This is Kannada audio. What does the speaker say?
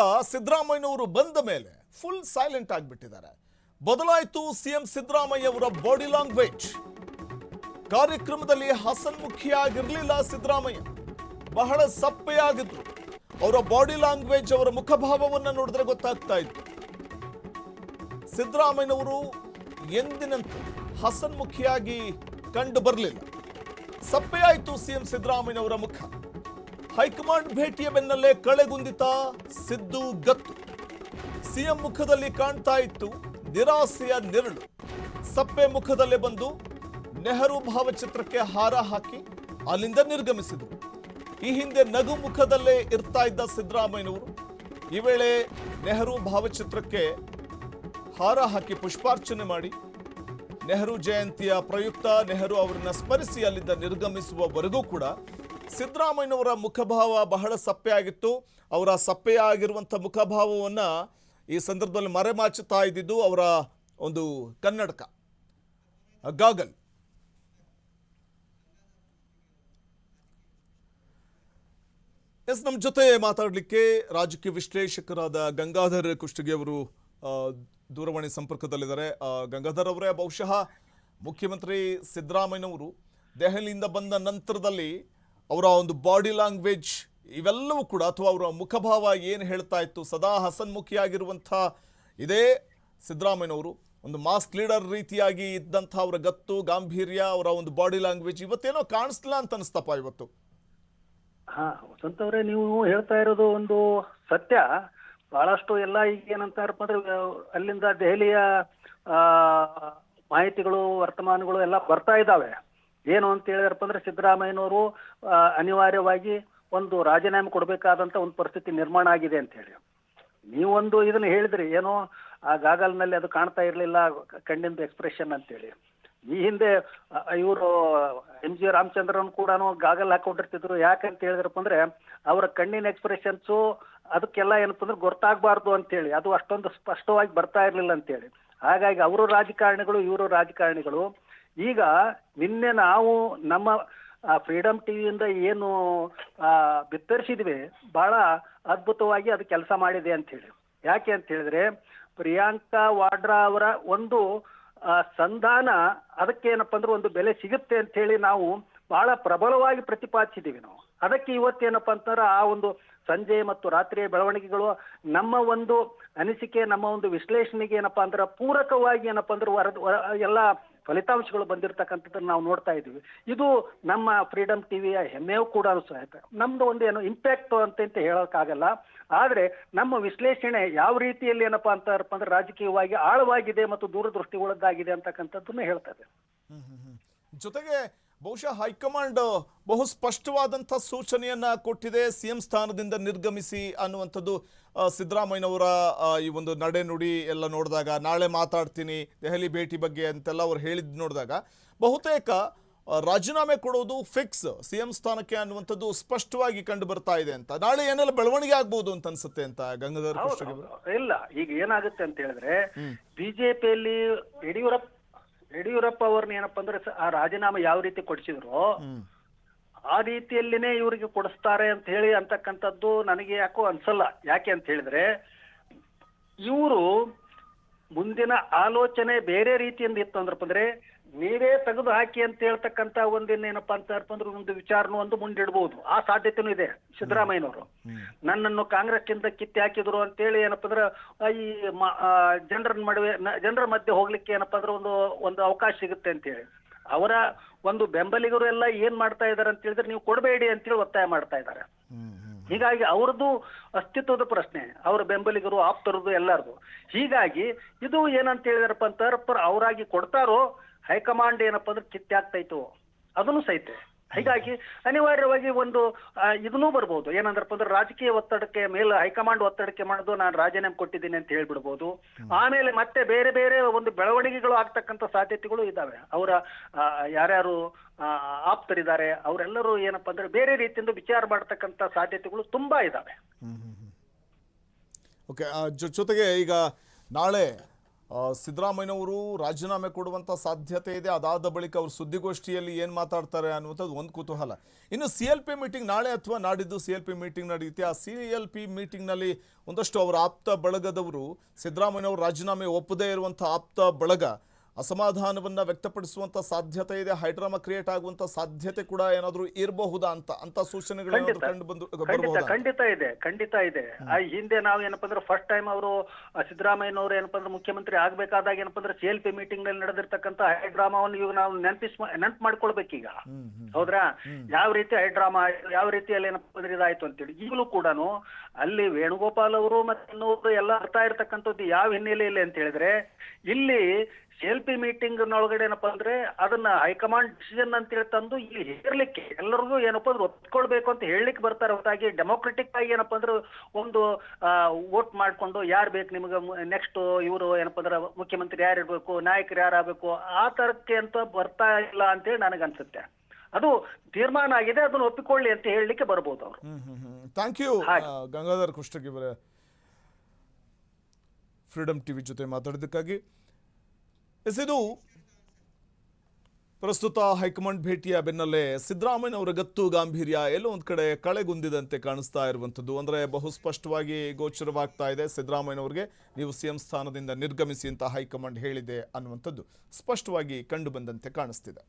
ದೆಹಲಿಯಿಂದ ಸಿದ್ದರಾಮಯ್ಯನವರು ಬಂದ ಮೇಲೆ ಫುಲ್ ಸೈಲೆಂಟ್ ಆಗಿಬಿಟ್ಟಿದ್ದಾರೆ. ಬದಲಾಯಿತು ಸಿಎಂ ಸಿದ್ದರಾಮಯ್ಯ ಅವರ ಬಾಡಿ ಲ್ಯಾಂಗ್ವೇಜ್. ಕಾರ್ಯಕ್ರಮದಲ್ಲಿ ಹಸನ್ಮುಖಿಯಾಗಿರಲಿಲ್ಲ ಸಿದ್ದರಾಮಯ್ಯ, ಬಹಳ ಸಪ್ಪೆಯಾಗಿದ್ರು. ಅವರ ಬಾಡಿ ಲ್ಯಾಂಗ್ವೇಜ್, ಅವರ ಮುಖಭಾವವನ್ನು ನೋಡಿದ್ರೆ ಗೊತ್ತಾಗ್ತಾ ಇತ್ತು. ಸಿದ್ದರಾಮಯ್ಯನವರು ಎಂದಿನಂತೆ ಹಸನ್ಮುಖಿಯಾಗಿ ಕಂಡು ಬರಲಿಲ್ಲ. ಸಪ್ಪೆಯಾಯಿತು ಸಿಎಂ ಸಿದ್ದರಾಮಯ್ಯನವರ ಮುಖ. ಹೈಕಮಾಂಡ್ ಭೇಟಿಯ ಬೆನ್ನಲ್ಲೇ ಕಳೆಗುಂದಿತ ಸಿದ್ದು ಗತ್ತು. ಸಿಎಂ ಮುಖದಲ್ಲಿ ಕಾಣ್ತಾ ಇತ್ತು ನಿರಾಸೆಯ ನೆರಳು. ಸಪ್ಪೆ ಮುಖದಲ್ಲೇ ಬಂದು ನೆಹರು ಭಾವಚಿತ್ರಕ್ಕೆ ಹಾರ ಹಾಕಿ ಅಲ್ಲಿಂದ ನಿರ್ಗಮಿಸಿದರು. ಈ ಹಿಂದೆ ನಗು ಮುಖದಲ್ಲೇ ಇರ್ತಾ ಇದ್ದ ಸಿದ್ದರಾಮಯ್ಯನವರು ಈ ವೇಳೆ ನೆಹರು ಭಾವಚಿತ್ರಕ್ಕೆ ಹಾರ ಹಾಕಿ ಪುಷ್ಪಾರ್ಚನೆ ಮಾಡಿ ನೆಹರು ಜಯಂತಿಯ ಪ್ರಯುಕ್ತ ನೆಹರು ಅವರನ್ನ ಸ್ಮರಿಸಿ ಅಲ್ಲಿಂದ ನಿರ್ಗಮಿಸುವವರೆಗೂ ಕೂಡ ಸಿದ್ದರಾಮಯ್ಯನವರ ಮುಖಭಾವ ಬಹಳ ಸಪ್ಪೆಯಾಗಿತ್ತು. ಅವರ ಸಪ್ಪೆಯಾಗಿರುವಂಥ ಮುಖಭಾವವನ್ನು ಈ ಸಂದರ್ಭದಲ್ಲಿ ಮರೆಮಾಚುತ್ತಾ ಇದ್ದಿದ್ದು ಅವರ ಒಂದು ಕನ್ನಡಕ, ಗಾಗಲ್. ನಮ್ಮ ಜೊತೆ ಮಾತಾಡಲಿಕ್ಕೆ ರಾಜಕೀಯ ವಿಶ್ಲೇಷಕರಾದ ಗಂಗಾಧರ್ ಕುಷ್ಟಗಿ ಅವರು ದೂರವಾಣಿ ಸಂಪರ್ಕದಲ್ಲಿದ್ದಾರೆ. ಗಂಗಾಧರ್ ಅವರೇ, ಬಹುಶಃ ಮುಖ್ಯಮಂತ್ರಿ ಸಿದ್ದರಾಮಯ್ಯನವರು ದೆಹಲಿಯಿಂದ ಬಂದ ನಂತರದಲ್ಲಿ ಅವರ ಒಂದು ಬಾಡಿ ಲ್ಯಾಂಗ್ವೇಜ್ ಇವೆಲ್ಲವೂ ಕೂಡ, ಅಥವಾ ಅವರ ಮುಖಭಾವ ಏನು ಹೇಳ್ತಾ ಇತ್ತು, ಸದಾ ಹಸನ್ಮುಖಿಯಾಗಿರುವಂಥ ಇದೇ ಸಿದ್ದರಾಮಯ್ಯನವರು ಒಂದು ಮಾಸ್ ಲೀಡರ್ ರೀತಿಯಾಗಿ ಇದ್ದಂಥ ಅವರ ಗತ್ತು, ಗಾಂಭೀರ್ಯ, ಅವರ ಒಂದು ಬಾಡಿ ಲ್ಯಾಂಗ್ವೇಜ್ ಇವತ್ತೇನೋ ಕಾಣಿಸ್ಲಿಲ್ಲ ಅಂತ ಅನಿಸ್ತಪ್ಪ ಇವತ್ತು. ವಸಂತ ಅವರೇ, ನೀವು ಹೇಳ್ತಾ ಇರೋದು ಒಂದು ಸತ್ಯ. ಬಹಳಷ್ಟು ಎಲ್ಲ ಈಗ ಏನಂತಾರಪ್ಪ ಅಂದ್ರೆ ಅಲ್ಲಿಂದ ದೆಹಲಿಯ ಮಾಹಿತಿಗಳು, ವರ್ತಮಾನಗಳು ಎಲ್ಲ ಬರ್ತಾ ಇದ್ದಾವೆ. ಏನು ಅಂತ ಹೇಳಿದ್ರಪ್ಪ ಅಂದ್ರೆ ಸಿದ್ದರಾಮಯ್ಯನವರು ಅನಿವಾರ್ಯವಾಗಿ ಒಂದು ರಾಜೀನಾಮೆ ಕೊಡಬೇಕಾದಂತ ಒಂದು ಪರಿಸ್ಥಿತಿ ನಿರ್ಮಾಣ ಆಗಿದೆ ಅಂತ ಹೇಳಿ ನೀವೊಂದು ಇದನ್ನ ಹೇಳಿದ್ರಿ. ಏನೋ ಆ ಗಾಗಲ್ನಲ್ಲಿ ಅದು ಕಾಣ್ತಾ ಇರಲಿಲ್ಲ ಕಣ್ಣಿಂದ ಎಕ್ಸ್ಪ್ರೆಷನ್ ಅಂತೇಳಿ. ಈ ಹಿಂದೆ ಇವರು MG ರಾಮಚಂದ್ರನ್ ಕೂಡ ಗಾಗಲ್ ಹಾಕೊಂಡಿರ್ತಿದ್ರು. ಯಾಕಂತ ಹೇಳಿದ್ರಪ್ಪ ಅಂದ್ರೆ ಅವರ ಕಣ್ಣಿನ ಎಕ್ಸ್ಪ್ರೆಷನ್ಸು ಅದಕ್ಕೆಲ್ಲ ಏನಪ್ಪ ಅಂದ್ರೆ ಗೊತ್ತಾಗಬಾರ್ದು ಅಂತೇಳಿ, ಅದು ಅಷ್ಟೊಂದು ಸ್ಪಷ್ಟವಾಗಿ ಬರ್ತಾ ಇರಲಿಲ್ಲ ಅಂತೇಳಿ. ಹಾಗಾಗಿ ಅವರು ರಾಜಕಾರಣಿಗಳು, ಇವರು ರಾಜಕಾರಣಿಗಳು. ಈಗ ನಿನ್ನೆ ನಾವು ನಮ್ಮ ಫ್ರೀಡಮ್ ಟಿವಿಯಿಂದ ಏನು ಬಿತ್ತರಿಸಿದ್ವಿ, ಬಹಳ ಅದ್ಭುತವಾಗಿ ಅದು ಕೆಲಸ ಮಾಡಿದೆ ಅಂತ ಹೇಳಿ. ಯಾಕೆ ಅಂತ ಹೇಳಿದ್ರೆ ಪ್ರಿಯಾಂಕಾ ವಾಡ್ರಾ ಅವರ ಒಂದು ಸಂಧಾನ, ಅದಕ್ಕೇನಪ್ಪ ಅಂದ್ರೆ ಒಂದು ಬೆಲೆ ಸಿಗುತ್ತೆ ಅಂತ ಹೇಳಿ ನಾವು ಬಹಳ ಪ್ರಬಲವಾಗಿ ಪ್ರತಿಪಾದಿಸಿದ್ದೀವಿ ನಾವು. ಅದಕ್ಕೆ ಇವತ್ತೇನಪ್ಪ ಅಂತಾರೆ ಆ ಒಂದು ಸಂಜೆ ಮತ್ತು ರಾತ್ರಿಯ ಬೆಳವಣಿಗೆಗಳು ನಮ್ಮ ಒಂದು ಅನಿಸಿಕೆ, ನಮ್ಮ ಒಂದು ವಿಶ್ಲೇಷಣೆಗೆ ಏನಪ್ಪಾ ಅಂದ್ರೆ ಪೂರಕವಾಗಿ ಏನಪ್ಪಾ ಅಂದ್ರೆ ಎಲ್ಲ ಫಲಿತಾಂಶಗಳು ಬಂದಿರತಕ್ಕಂಥದ್ದನ್ನು ನಾವು ನೋಡ್ತಾ ಇದ್ದೀವಿ. ಇದು ನಮ್ಮ ಫ್ರೀಡಮ್ ಟಿವಿಯ ಹೆಮ್ಮೆಯೂ ಕೂಡ ಸಹಿತ. ನಮ್ದು ಒಂದು ಏನು ಇಂಪ್ಯಾಕ್ಟ್ ಅಂತ ಹೇಳೋಕ್ಕಾಗಲ್ಲ, ಆದ್ರೆ ನಮ್ಮ ವಿಶ್ಲೇಷಣೆ ಯಾವ ರೀತಿಯಲ್ಲಿ ಏನಪ್ಪಾ ಅಂತಾರಪ್ಪ ಅಂದ್ರೆ ರಾಜಕೀಯವಾಗಿ ಆಳವಾಗಿದೆ ಮತ್ತು ದೂರದೃಷ್ಟಿ ಒಳಗಾಗಿದೆ ಅಂತಕ್ಕಂಥದ್ದನ್ನು ಹೇಳ್ತದೆ. ಜೊತೆಗೆ ಬಹುಶಃ ಹೈಕಮಾಂಡ್ ಬಹು ಸ್ಪಷ್ಟವಾದಂಥ ಸೂಚನೆಯನ್ನ ಕೊಟ್ಟಿದೆ. ಸಿಎಂ ಸ್ಥಾನದಿಂದ ನಿರ್ಗಮಿಸಿ ಅನ್ನುವಂಥದ್ದು ಸಿದ್ದರಾಮಯ್ಯನವರ ಈ ಒಂದು ನಡೆ ನುಡಿ ಎಲ್ಲ ನೋಡಿದಾಗ, ನಾಳೆ ಮಾತಾಡ್ತೀನಿ ದೆಹಲಿ ಭೇಟಿ ಬಗ್ಗೆ ಅಂತೆಲ್ಲ ಅವ್ರು ಹೇಳಿದ್ ನೋಡಿದಾಗ ಬಹುತೇಕ ರಾಜೀನಾಮೆ ಕೊಡೋದು ಫಿಕ್ಸ್ ಸಿಎಂ ಸ್ಥಾನಕ್ಕೆ ಅನ್ನುವಂಥದ್ದು ಸ್ಪಷ್ಟವಾಗಿ ಕಂಡು ಬರ್ತಾ ಇದೆ ಅಂತ. ನಾಳೆ ಏನೆಲ್ಲ ಬೆಳವಣಿಗೆ ಆಗ್ಬಹುದು ಅಂತ ಅನ್ಸುತ್ತೆ ಅಂತ ಗಂಗಾಧರ್ ಕುಷ್ಟಗಿ ಅವರು. ಇಲ್ಲ, ಈಗ ಏನಾಗುತ್ತೆ ಅಂತ ಹೇಳಿದ್ರೆ ಬಿಜೆಪಿಯಲ್ಲಿ ಯಡಿಯೂರಪ್ಪ ಅವ್ರನ್ನ ಏನಪ್ಪ ಅಂದ್ರೆ ಆ ರಾಜೀನಾಮೆ ಯಾವ ರೀತಿ ಕೊಡಿಸಿದ್ರು ಆ ರೀತಿಯಲ್ಲಿನೇ ಇವರಿಗೆ ಕೊಡಿಸ್ತಾರೆ ಅಂತ ಹೇಳಿ ಅಂತಕ್ಕಂಥದ್ದು ನನಗೆ ಯಾಕೋ ಅನ್ಸಲ್ಲ. ಯಾಕೆ ಅಂತ ಹೇಳಿದ್ರೆ ಇವರು ಮುಂದಿನ ಆಲೋಚನೆ ಬೇರೆ ರೀತಿಯಿಂದ ಇತ್ತು ಅಂದ್ರಪ್ಪ ಅಂದ್ರೆ ನೀವೇ ತೆಗೆದು ಹಾಕಿ ಅಂತ ಹೇಳ್ತಕ್ಕಂಥ ಒಂದೇನೇನಪ್ಪಾ ಅಂತ ಅಂದ್ರೆ ಒಂದು ವಿಚಾರನೂ ಒಂದು ಮುಂದಿಡ್ಬಹುದು. ಆ ಸಾಧ್ಯತೆನೂ ಇದೆ. ಸಿದ್ದರಾಮಯ್ಯನವರು ನನ್ನನ್ನು ಕಾಂಗ್ರೆಸ್ನಿಂದ ಕಿತ್ತಿ ಹಾಕಿದ್ರು ಅಂತೇಳಿ ಏನಪ್ಪಾ ಅಂದ್ರೆ ಈ ಜನರ ಮಧ್ಯೆ ಹೋಗ್ಲಿಕ್ಕೆ ಏನಪ್ಪಾ ಅಂದ್ರೆ ಒಂದು ಅವಕಾಶ ಸಿಗುತ್ತೆ ಅಂತೇಳಿ ಅವರ ಒಂದು ಬೆಂಬಲಿಗರು ಎಲ್ಲ ಏನ್ ಮಾಡ್ತಾ ಇದಾರೆ ಅಂತ ಹೇಳಿದ್ರೆ ನೀವು ಕೊಡಬೇಡಿ ಅಂತೇಳಿ ಒತ್ತಾಯ ಮಾಡ್ತಾ ಇದ್ದಾರೆ. ಹೀಗಾಗಿ ಅವ್ರದ್ದು ಅಸ್ತಿತ್ವದ ಪ್ರಶ್ನೆ, ಅವರ ಬೆಂಬಲಿಗರು, ಆಪ್ತರದು, ಎಲ್ಲರದು. ಹೀಗಾಗಿ ಇದು ಏನಂತ ಹೇಳಿದಾರಪ್ಪ ಅಂತ ಅವರಾಗಿ ಕೊಡ್ತಾರೋ ಹೈಕಮಾಂಡ್ ಏನಪ್ಪಾ ಅಂದ್ರೆ ಕಿತ್ತಿ ಆಗ್ತೈತು ಅದನ್ನು ಸಹಿತ. ಹೀಗಾಗಿ ಅನಿವಾರ್ಯವಾಗಿ ಒಂದು ಇದನ್ನೂ ಬರ್ಬೋದು. ಏನಂದ್ರಪ್ಪ ಅಂದ್ರೆ ರಾಜಕೀಯ ಒತ್ತಡಕ್ಕೆ ಮೇಲೆ ಹೈಕಮಾಂಡ್ ಒತ್ತಡಕ್ಕೆ ಮಾಡೋದು ನಾನು ರಾಜೀನಾಮೆ ಕೊಟ್ಟಿದ್ದೀನಿ ಅಂತ ಹೇಳ್ಬಿಡ್ಬೋದು. ಆಮೇಲೆ ಮತ್ತೆ ಬೇರೆ ಬೇರೆ ಒಂದು ಬೆಳವಣಿಗೆಗಳು ಆಗ್ತಕ್ಕಂಥ ಸಾಧ್ಯತೆಗಳು ಇದಾವೆ. ಅವರ ಯಾರ್ಯಾರು ಆಪ್ತರಿದ್ದಾರೆ ಅವರೆಲ್ಲರೂ ಏನಪ್ಪಾ ಅಂದ್ರೆ ಬೇರೆ ರೀತಿಯಿಂದ ವಿಚಾರ ಮಾಡ್ತಕ್ಕಂಥ ಸಾಧ್ಯತೆಗಳು ತುಂಬಾ ಇದಾವೆ. ಓಕೆ, ಜೊತೆಗೆ ಈಗ ನಾಳೆ ಸಿದ್ದರಾಮಯ್ಯನವರು ರಾಜೀನಾಮೆ ಕೊಡುವಂಥ ಸಾಧ್ಯತೆ ಇದೆ. ಅದಾದ ಬಳಿಕ ಅವರು ಸುದ್ದಿಗೋಷ್ಠಿಯಲ್ಲಿ ಏನು ಮಾತಾಡ್ತಾರೆ ಅನ್ನುವಂಥದ್ದು ಒಂದು ಕುತೂಹಲ. ಇನ್ನು CLP ಮೀಟಿಂಗ್ ನಾಳೆ ಅಥವಾ ನಾಡಿದ್ದು CLP ಮೀಟಿಂಗ್ ನಡೆಯುತ್ತೆ. ಆ CLP ಮೀಟಿಂಗ್ನಲ್ಲಿ ಒಂದಷ್ಟು ಅವರ ಆಪ್ತ ಬಳಗದವರು ಸಿದ್ದರಾಮಯ್ಯನವರು ರಾಜೀನಾಮೆ ಒಪ್ಪದೇ ಇರುವಂಥ ಆಪ್ತ ಬಳಗ ಅಸಮಾಧಾನವನ್ನ ವ್ಯಕ್ತಪಡಿಸುವಂತ ಸಾಧ್ಯತೆ ಇದೆ. ಹೈಡ್ರಾಮಾ ಕ್ರಿಯೇಟ್ ಆಗುವಂತ ಸಾಧ್ಯತೆ ಕೂಡ ಏನಾದರೂ ಇರಬಹುದಾ ಅಂತ ಸೂಚನೆಗಳು ಕಂಡು ಬರಬಹುದಾ? ಖಂಡಿತ ಇದೆ. ಆ ಹಿಂದೆ ನಾವು ಏನಪ್ಪಾ ಅಂದ್ರೆ ಫಸ್ಟ್ ಟೈಮ್ ಅವರು ಸಿದ್ದರಾಮಯ್ಯನವರು ಏನಪ್ಪಾ ಅಂದ್ರೆ ಮುಖ್ಯಮಂತ್ರಿ ಆಗ್ಬೇಕಾದಾಗ ಏನಪ್ಪಾ ಅಂದ್ರೆ CLP ಮೀಟಿಂಗ್ ನಲ್ಲಿ ನಡೆದಿರ್ತಕ್ಕಂಥ ಹೈಡ್ರಾಮಾವನ್ನು ಇವಾಗ ನಾವು ನೆನಪು ಮಾಡ್ಕೊಳ್ಬೇಕೀಗ. ಹೌದ್ರಾ? ಯಾವ ರೀತಿ ಹೈಡ್ರಾಮಾ, ಯಾವ ರೀತಿಯಲ್ಲಿ ಏನಪ್ಪಾ ಅಂದ್ರೆ ಇದಾಯ್ತು ಅಂತೇಳಿ ಈಗಲೂ ಕೂಡ ಅಲ್ಲಿ ವೇಣುಗೋಪಾಲ್ ಅವರು ಮತ್ತೆ ಇನ್ನೊಬ್ರು ಎಲ್ಲ ಬರ್ತಾ ಇರ್ತಕ್ಕಂಥದ್ದು ಯಾವ ಹಿನ್ನೆಲೆಯಲ್ಲಿ ಅಂತ ಹೇಳಿದ್ರೆ, ಇಲ್ಲಿ CLP ಮೀಟಿಂಗ್ ನೊಳಗಡೆ ಏನಪ್ಪಾ ಅಂದ್ರೆ ಅದನ್ನ ಹೈಕಮಾಂಡ್ ಡಿಸಿಷನ್ ಅಂತ ಹೇಳಿ ತಂದು ಇಲ್ಲಿ ಹೇರ್ಲಿಕ್ಕೆ ಎಲ್ಲರಿಗೂ ಏನಪ್ಪಾ ಅಂದ್ರೆ ಒಪ್ಕೊಳ್ಬೇಕು ಅಂತ ಹೇಳಲಿಕ್ಕೆ ಬರ್ತಾರೆ ಹೊರತಾಗಿ ಡೆಮೋಕ್ರೆಟಿಕ್ ಆಗಿ ಏನಪ್ಪಾ ಅಂದ್ರೆ ಒಂದು ವೋಟ್ ಮಾಡ್ಕೊಂಡು ಯಾರು ಬೇಕು ನಿಮ್ಗೆ ನೆಕ್ಸ್ಟ್ ಇವರು ಏನಪ್ಪಾ ಅಂದ್ರೆ ಮುಖ್ಯಮಂತ್ರಿ ಯಾರು ಇರ್ಬೇಕು, ನಾಯಕರು ಯಾರಾಗಬೇಕು ಆ ತರಕ್ಕೆ ಅಂತ ಬರ್ತಾ ಇಲ್ಲ ಅಂತೇಳಿ ನನಗನ್ಸುತ್ತೆ. ಅದು ತೀರ್ಮಾನ ಆಗಿದೆ, ಅದನ್ನ ಒಪ್ಪಿಕೊಳ್ಳಿ ಅಂತ ಹೇಳಲಿಕ್ಕೆ ಬರ್ಬೋದು ಅವರು. ಥ್ಯಾಂಕ್ ಯು ಗಂಗಾಧರ್ ಕುಷ್ಟಗಿ ಅವರೇ, ಫ್ರೀಡಮ್ ಟಿವಿ ಜೊತೆ ಮಾತಾಡಿದ್ದಕ್ಕಾಗಿ. ಇದು ಪ್ರಸ್ತುತ ಹೈಕಮಾಂಡ್ ಭೇಟಿಯ ಬೆನ್ನಲ್ಲೇ ಸಿದ್ದರಾಮಯ್ಯನವರ ಗತ್ತು ಗಾಂಭೀರ್ಯ ಎಲ್ಲೋ ಒಂದು ಕಡೆ ಕಳೆಗುಂದಿದಂತೆ ಕಾಣಿಸ್ತಾ ಇರುವಂಥದ್ದು. ಅಂದರೆ ಬಹು ಸ್ಪಷ್ಟವಾಗಿ ಗೋಚರವಾಗ್ತಾ ಇದೆ, ಸಿದ್ದರಾಮಯ್ಯನವರಿಗೆ ನೀವು CM ಸ್ಥಾನದಿಂದ ನಿರ್ಗಮಿಸಿ ಅಂತ ಹೈಕಮಾಂಡ್ ಹೇಳಿದೆ ಅನ್ನುವಂಥದ್ದು ಸ್ಪಷ್ಟವಾಗಿ ಕಂಡು ಬಂದಂತೆ ಕಾಣಿಸ್ತಿದೆ.